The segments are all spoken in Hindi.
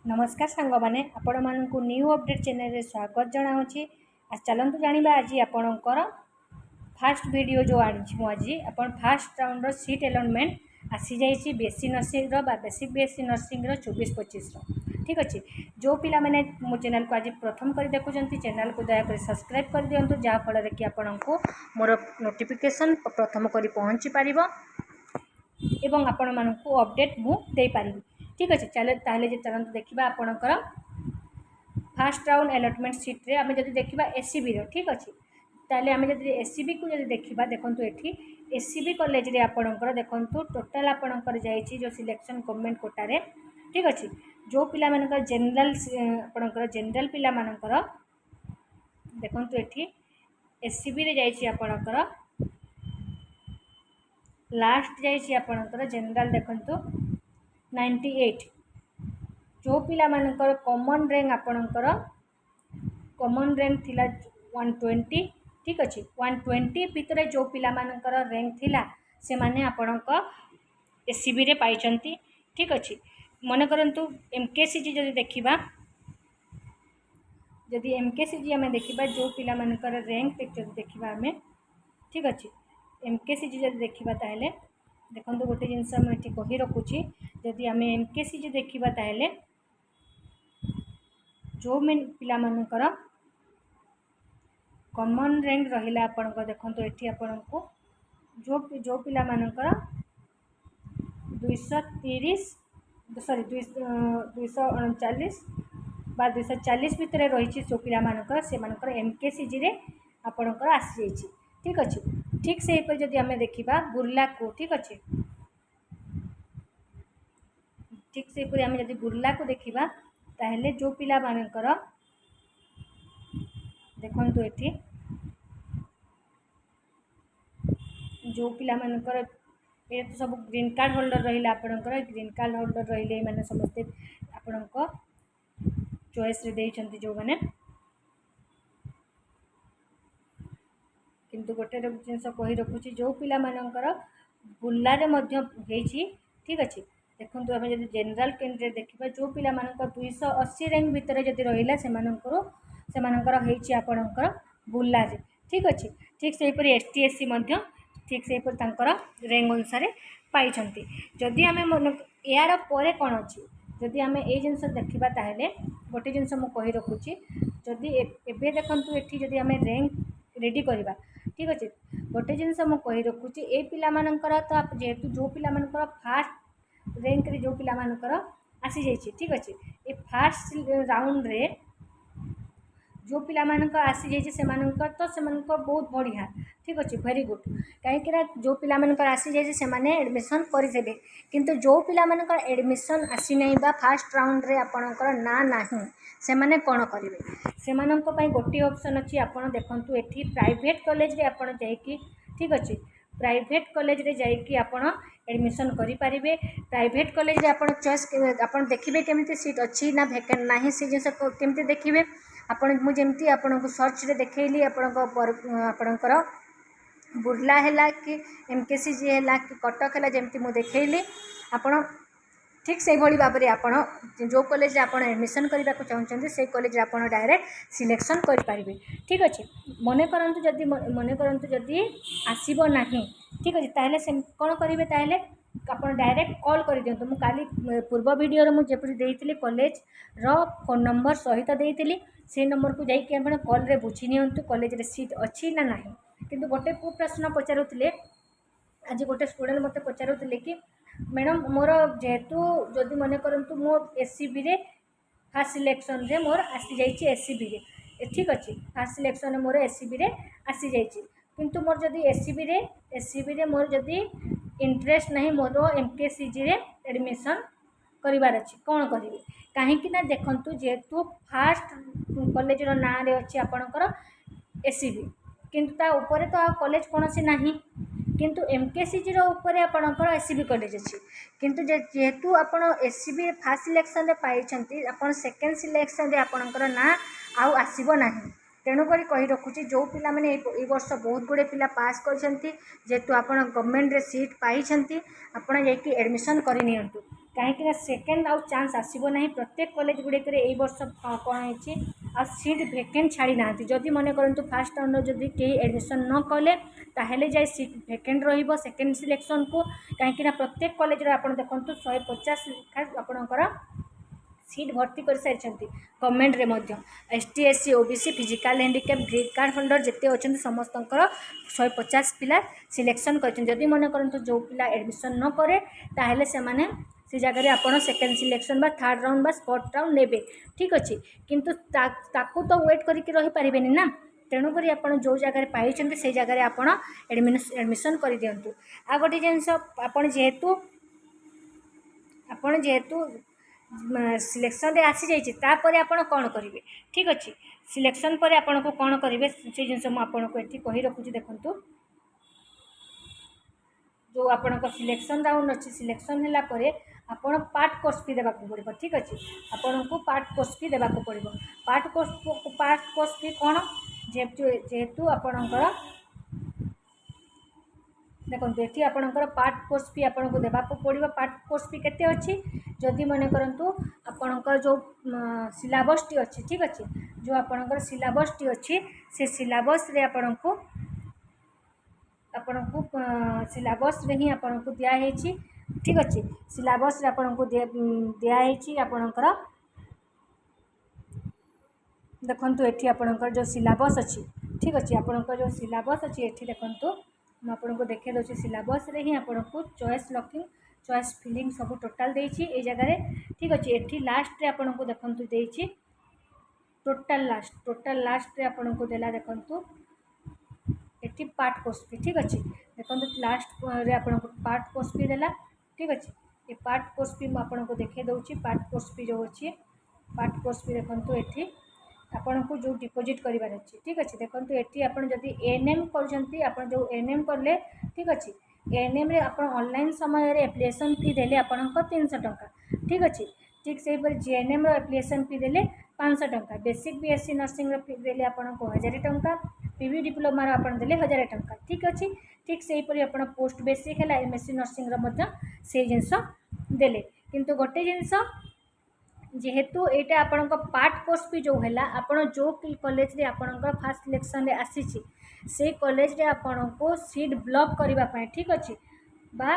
नमस्कार सांग मैंने आपण मानक न्यू अपडेट चैनल रे स्वागत जनावि। चलतु जाना आज आपणकर फास्ट वीडियो जो आनी आज आप फास्ट राउंड सीट अलॉटमेंट आसी जाइए बेसी नर्सिंग बेसिक नर्सिंग 24-25 ठीक अच्छे। जो पिला मैंने मो चैनल को आज प्रथम कर देखुं चैनल को दयाक सब्सक्राइब कर दिंतु जहाँफल कि आपण को मोर नोटिफिकेशन प्रथम कर पहुँची पार एवं आपण मानक अपडेट मुझे पारि ठीक अच्छे। चलते चलते देखा आपणकर फास्ट राउंड अलॉटमेंट सीट्रे आम जब देखा एससीबी ठीक अच्छे ताले आम जब एससीबी को जब देखा देखो ये एससीबी कॉलेज रे आपणकर देखो टोटाल आपणकर जाइए जो सिलेक्शन गवर्नमेंट कोटारे ठीक अच्छे। जो पिला मानकर जनरल आपणकर जनरल पिला मानकर देखो ये एससीबी रे जाइए आपणकर लास्ट जाइए आपणकर जनरल देखो 98 जो पिला मानकर कॉमन रैंक आपणकर कॉमन रैंक थिला 120 ठीक अच्छे। 120 भितर जो पिला मानकर रैंक थिला से माने आपणक एससीबी रे पाइछंती ठीक अच्छे। मन करंतु एमकेसीजी जदि देखिबा जदि एमकेसीजी आम देखिबा जो पिला मानकर रैंक जदि देखिबा आम ठीक अच्छे। एमकेसीजी जदि देखिबा ताहेले देखो गोटे जिनस मुझे कही रखुची जदि आम एमकेसीजी देखिबा ताहेले जो पिला मानकर कॉमन रैंक रहिला आपण को देखो ये आपण को जो पिला मानकर 230 सॉरी 239 बा 240 भितर रही जो पिला मानकर से मानकर एमकेसीजी रे आपणकर आसी जाइए ठीक अच्छे। ठीक से जदि आम देखा बुर्ला को ठीक अच्छे ठीक से आम जब बुर्ला को देखा ताहले जो पिला मानकर देखो ये जो पिला मानकर ये तो सब ग्रीन कार्ड होल्डर रहा आपणकर ग्रीन कार्ड होल्डर रही मैंने समस्ते आपण चॉइस रे देइछंती जो मैंने किंतु गोटे जिनस कही रखुची जो पिला मानकर बुर्लारे ठीक अच्छे। देखो आम जब जनरल कैंडिडेट देखा जो पिला मानकर 280 रैंक भितर जब रहा से आपणकर बुर्लारे ठीक अच्छे। ठीक से एसटी एससी ठीक से रैंक अनुसार पाई जदि आम मन यार पर कौन अच्छी जदि आम ये जिनस देखा ताहले गोटे जिनस मुझे कही रखुची जदि एबे देखंतु एठी जदि आम रैंक रेडी करवा ठीक अच्छे। गोटे जिनस मुझे कही रखुची ए पिला मानकर तो जेहेतु जो पिला मानकर फास्ट रैंक रे जो पिला मानकर आसी जाइए ठीक अच्छे। ये फास्ट राउंड रे जो पिला मानक आसी जाइए से तो से बहुत बढ़िया ठीक अच्छे वेरी गुड कहीं जो पिला मानक आसी जाइए से एडमिशन करदे किंतु जो पिला मानक एडमिशन आसी नहीं बा फास्ट राउंड रे आपणकर ना नहीं से माने कौन करेंगे से गोटे ऑप्शन अच्छी आपड़ देखु ये प्राइवेट कॉलेज रे आपड़ जाइए ठीक अच्छे। प्राइवेट कॉलेज रे जाइए आपड़ एडमिशन करेंगे प्राइवेट कॉलेज रे आपड़ चॉइस आपड़ देखिए केमती सीट अच्छी ना वैकेंट ना से जिन केमती देखिए आपण मुझे आपन को सर्च रे देखली आपणकर बुर्ला है कि एमकेसीजी है कि कटक है जमती मुझे देखली आपण ठीक से भाव में आप जो कॉलेज आप एडमिशन करने को चाहते से कॉलेज आप डायरेक्ट सिलेक्शन करेंगे ठीक अच्छे। मन करंतु जदि आसब ना ठीक अच्छे ताहले से कौन करेंगे ताहले आप डायरेक्ट कॉल कर दिंतु मुझे काली पूर्व वीडियो मुझे देती कॉलेज रो फोन नंबर सहित देती से नंबर को जाकि आप कॉल रे बुझी नियंतु कॉलेज रे सीट अच्छी ना नहीं। किंतु गोटे प्रश्न पचारुले आज गोटे स्टूडेंट मत पचारुले कि मैडम मोर जेहेतु जदि मन करंतु मो एससीबी रे फास्ट सिलेक्शन रे मोर आसी जाइए एससीबी रे ठीक अच्छे फास्ट सिलेक्शन मोर एससीबी रे आसी जाइए किंतु मोर जदि एससीबी रे मोर जदि इंटरेस्ट नहीं मोर एमकेसीजी रे एडमिशन करिवार अच्छी कौन करेंगे कहीं ना देखंतु जेहेतु फास्ट कॉलेज रो ना रे अच्छी आपणकर एससीबी किंतु ता ऊपर तो आ कॉलेज कौन से नहीं किंतु एमकेसीजी रो ऊपर आपणकर एससीबी कॉलेज अच्छी किंतु जेहेतु आपण एससीबी फास्ट सिलेक्शन रे पाइछंती आपण सेकेंड सिलेक्शन रे आपणकर ना आउ आसीबो नाही तेणुक कही रखुची जो पिला माने ए वर्ष बहुत गुड़े पिला पास करछंती जेहेतु आपण गवर्नमेंट रे सीट पाइछंती आपण जाकि एडमिशन करि नियंतु कहीं सेकेंड आउ चांस आसब ना प्रत्येक कॉलेज गुड़िक वर्ष कौन है आ सीट भैकेंट छाड़ी ना जदि मन करूँ फास्ट राउंड जदि कहीं एडमिशन न कले ताहले जाए सीट भैकेंट सेकेंड सिलेक्शन को कहीं प्रत्येक कॉलेज आप देखो 150 आपणकर सीट भर्ती कर सारी गवर्नमेंट रे ST SC OBC physical handicap green card holder जिते अच्छा समस्त 150 पिला सिलेक्शन कर मन करूँ जो पिला एडमिशन न करे ताहले से जगह आप सेकेंड सिलेक्शन बा थर्ड राउंड बा स्पॉट राउंड ने ठीक अच्छे किंतु ताकू तो वेट करके रही पारे ना तेणुक आप जो जगह पाई से जगह आप एडमिशन कर दिंतु आ गोटे जिनस जेहेतु सिलेक्शन रे आसी जाइए तापर आपण कौन करेंगे ठीक अच्छे सिलेक्शन पर आपण को कौन करेंगे से जिनस मुझे कही रखुच्छी देखु जो आपण सिलेक्शन राउंड अच्छी सिलेक्शन है आपण पार्ट कोर्स फी देवा पड़ो ठीक अच्छे आपण को पार्ट कोर्स फी देवा पड़ो पार्ट कोर्स फी कौन जेहेतु आपणकर देखो ये आपणकर पार्ट कोर्स फी आपन को देवा पड़ो पार्ट कोर्स फी केते अच्छी जदि मन करूँ आपणकर जो सिलेबस टी अच्छी ठीक अच्छे जो आपणकर सिलेबस टी अच्छी से सिलेबस रे आपण को सिलेबस रे ही आपण को दिखाई ठीक अच्छे सिलेबस रे आपण को दिखाई आपणकर देखंतु एठी आपणकर जो सिलेबस अच्छी ठीक अच्छे आपणकर जो सिलेबस अच्छी एठी देखंतु मैं आपको देखे दूसरी सिलेबस रे ही आपको चॉइस लॉकिंग चॉइस फिलिंग सब टोटाल देछि ए जगह ठीक अच्छे एठी लास्ट रे आपको देखंतु देछि टोटाल लास्ट रे आपको देला देखंतु एठी पार्ट कोर्स फी ठीक अच्छे देखंतु लास्ट रे आपको पार्ट कोर्स फी देला ठीक अच्छे ये पार्ट कोर्स फी मैं आपको देखे दूसरी पार्ट कोर्स फी जो अच्छी पार्ट कोर्स फी देखंतु एठी आपन को जो डिपोजिट करिवार अछि ठीक अछि देखंतु एठी आपन जदि एएनएम करजंती आपन जो एएनएम करले ठीक अछि एएनएम रे आपन ऑनलाइन समय रे एप्लीकेशन फी देले आपन को 300 टंका ठीक अछि ठीक सेही पर जीएनएम रो एप्लीकेशन फी देले 500 टंका बेसिक बीएससी नर्सिंग रो फी देले आपन को 1000 टंका पीवी डिप्लोमा रो आपन देले 1000 टंका ठीक अछि ठीक सेही पर आपन पोस्ट बेसिक हला एमएससी नर्सिंग रो मध्य से जिंस देले किंतु गोटे जिंस जेहेतु यहाँ आपण पार्ट कोर्स भी जो है आपण जो कॉलेज रे आपण फास्ट सिलेक्शन रे आसी से कॉलेज रे आपण को सीट ब्लॉक करने ठीक अच्छे बा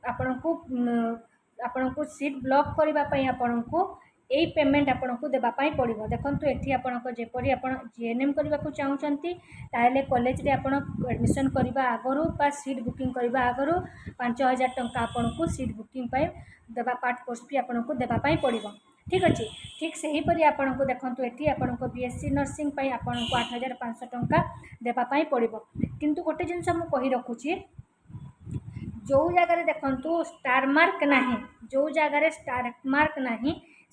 आपण को सीट ब्लॉक करने आपण को यही पेमेंट आपन को देवाई पड़ो देखो ये आपरी आप जीएनएम करने को चाहते ताहले कॉलेज रे आपण एडमिशन करने आगु सीट बुकिंग करने आगु 5000 टंका आपन को सीट बुकिंग देवा पार्ट कोर्स भी आपन को देवाई पड़ो ठीक अच्छे ठीक से हीपरी आपन को देखो ये आपन को बीएससी नर्सिंग आपन को 8500 टंका देवाई पड़ो किंतु गोटे जिनस मुझे कही रखुच्छी जो जगह देखु स्टार मार्क ना जो जगह स्टार मार्क ना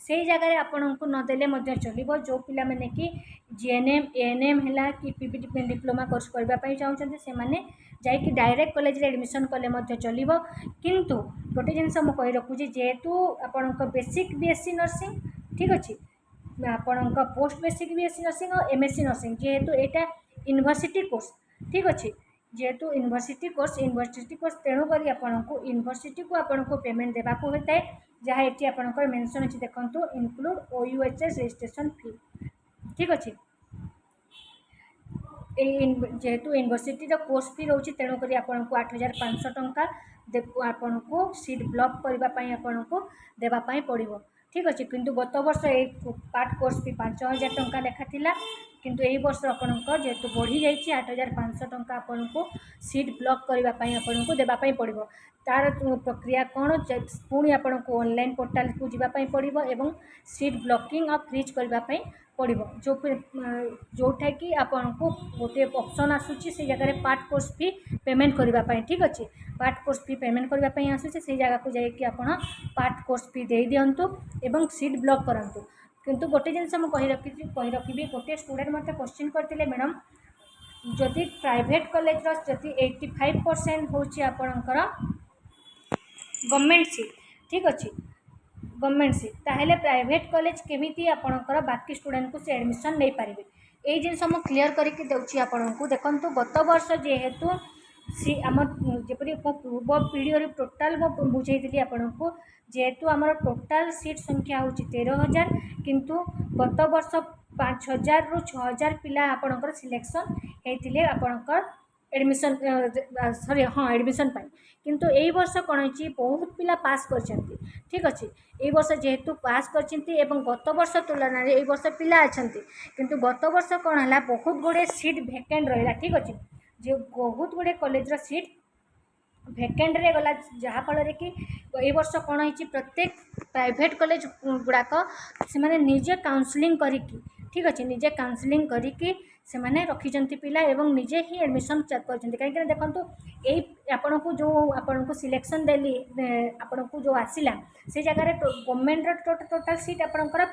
से जगह आपण को नदेले चलो जो पिला माने कि जीएनएम एएनएम है कि पीवी डिप्लोमा कोर्स करने चाहते से माने जाकि डायरेक्ट कॉलेज रे एडमिशन कले चलो किंतु गोटे जिनस मुझे कही रखुच्छी जेहेतु आपण बेसिक बीएससी नर्सिंग ठीक अच्छे आपण पोस्ट बेसिक बीएससी नर्सिंग और एमएससी नर्सिंग जेहेतु यहाँ यूनिवर्सिटी कोर्स ठीक अच्छे जेहेतु यूनिवर्सिटी कोर्स तेणुक आपन को यूनिवर्सिटी को आपन को पेमेंट देवाक होता है जहाँ ये आपंकर मेंशन अच्छे देखो इनक्लूड ओयूएचएस रजिस्ट्रेशन फी ठीक अच्छे जेहेतु यूनिवर्सिटी कोर्स फी रोचे तेणुक आपन को 8500 टंका आपन को सीट ब्लॉक करने आपन को देवाई पड़ो ठीक अच्छे किंतु गत वर्ष ये पार्ट कोर्स फी 5000 टंका लेखा थिला किंतु यही वर्ष आपंकर जेहेतु बढ़ी जाइए 8500 टंका आपन को सीट ब्लॉक करने आपन को देवाई पड़ो तार प्रक्रिया कौन पुणी आपन को ऑनलाइन पोर्टाल को जीवाई पड़ो एवं सीट ब्लॉकिंग और फ्रीज करने पड़ो जोटा कि आपन को गोटे ऑप्शन आसूची से जगह पार्ट कोर्स फी पेमेंट करने ठीक अच्छे पार्ट कोर्स फी पेमेंट करने आसूची से जगह को जाकि आपन पार्ट कोर्स फी दे दिंतु एवं सीट ब्लॉक करंतु किंतु गोटे जिनस मुझे कही रखी गोटे स्टूडेंट मत क्वेश्चन करते मैडम जदि प्राइवेट कॉलेज जदि 85% होची आपणकर गवर्नमेंट सीट ठीक अच्छे गवर्नमेंट सीट ताहले प्राइवेट कॉलेज केमिति आपणकर बाकी स्टूडेंट को से एडमिशन नहीं पारे यही जिनस मुझे क्लीयर करके दूसरी आपन को देखो गत वर्ष जेहेतु सी आम जपरी मो पूर्व वीडियो टोटाल बुझेदी आपको जेहेतु आमर टोटाल सीट संख्या हूँ 13,000 किंतु गत वर्ष 5,000 रु 6,000 पिला आपणकर सिलेक्शन होते आपणकर एडमिशन सॉरी हाँ एडमिशन पाई किंतु यही वर्ष कौन है बहुत पिला पास कर ठीक अच्छे ये वर्ष जेहेतु पास करछंती एवं गत वर्ष तुलन में वर्ष पिला अच्छा किंतु गत वर्ष कौन है बहुत गुड़े सीट भैकेंट रहा ठीक अच्छे जो बहुत गुड़े कॉलेज सीट भैकेंट रे गला जहाँफल कि ये वर्ष कौन है प्रत्येक प्राइवेट कॉलेज गुड़ाक से निजे काउंसलिंग करी ठीक अच्छे निजे काउंसलिंग करी से मैंने रखिंट पिला एवं निजे ही एडमिशन कर कहीं देखो यही आपण को जो आपण को सिलेक्शन देली आपण को जो आसला से जगह गवर्नमेंट टोटाल सीट आपणकर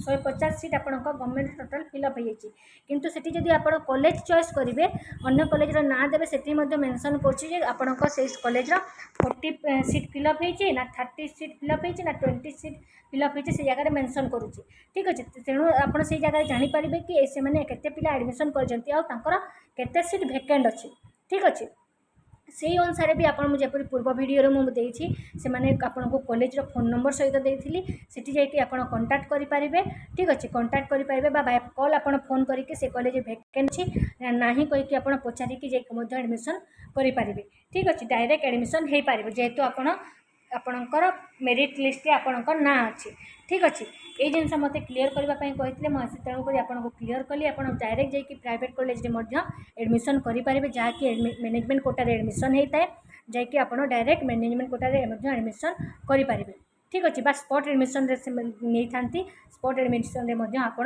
150 सीट आपण गवर्नमेंट टोटाल फिलअप हो किंतु सेठी जदि आपण कॉलेज चॉइस करेंगे अन्य कॉलेज ना देवे से मेंशन कर आपण कॉलेज 40 सीट फिलअप होती ना 30 सीट फिलअप होती ना 20 सीट फिलअप होती से जगह मेंशन करुच्ची ठीक अच्छे तेणु आपड़ से जगह जानीपारे कि से केते पिला एडमिशन कर सीट भैकेंट अच्छे ठीक अच्छे से अनुसार भी आपन मुझे पूर्व वीडियो मुझे से आपन को कॉलेज फोन नंबर सहित देती सेठी जाकि आपन कांटेक्ट करेंगे ठीक अच्छे कांटेक्ट करेंगे बाय कॉल आपन फोन करके से कॉलेज भैकेंट अच्छी ना ही कहीकि आप पचारिकी एडमिशन करेंगे ठीक अच्छे डायरेक्ट एडमिशन हो पारे जेहेतु आपणकर मेरिट लिस्ट आपणकर ना अच्छे ठीक अच्छे ये जिनस मत क्लीयर करने कहते मुझे तेणुक आपको क्लीयर कली आप डायरेक्ट जाकि प्राइवेट कॉलेज एडमिशन करेंगे जहाँकि मैनेजमेंट कोटार एडमिशन होता है जैकि आप डायरेक्ट मैनेजमेंट कोटार एडमिशन करेंगे ठीक अच्छे स्पॉट एडमिशन नहीं था स्पॉट एडमिशन आप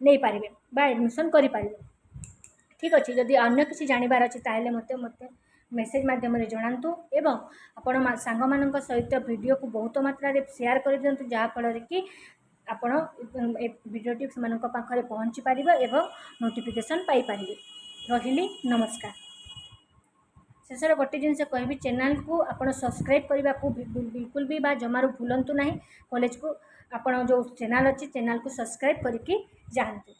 नहीं पारे एडमिशन करेंगे ठीक अच्छे जदि अन्य किसी जानवर अच्छे ताहले मत मेसेज माध्यम जनातु एवं आपण सांग मान सहित वीडियो को बहुत मात्रा शेयर कर दिंतु जहाँफल कि आपण वीडियोटी से पाखे पहुँची पार एवं नोटिफिकेशन पाइपर रही नमस्कार शेष गोटे जिन कहि चैनल को आप सब्सक्राइब करने को बिल्कुल भी जमारू भूलु ना कॉलेज को आप जो चैनल अच्छी चैनल को सब्सक्राइब करके जातु।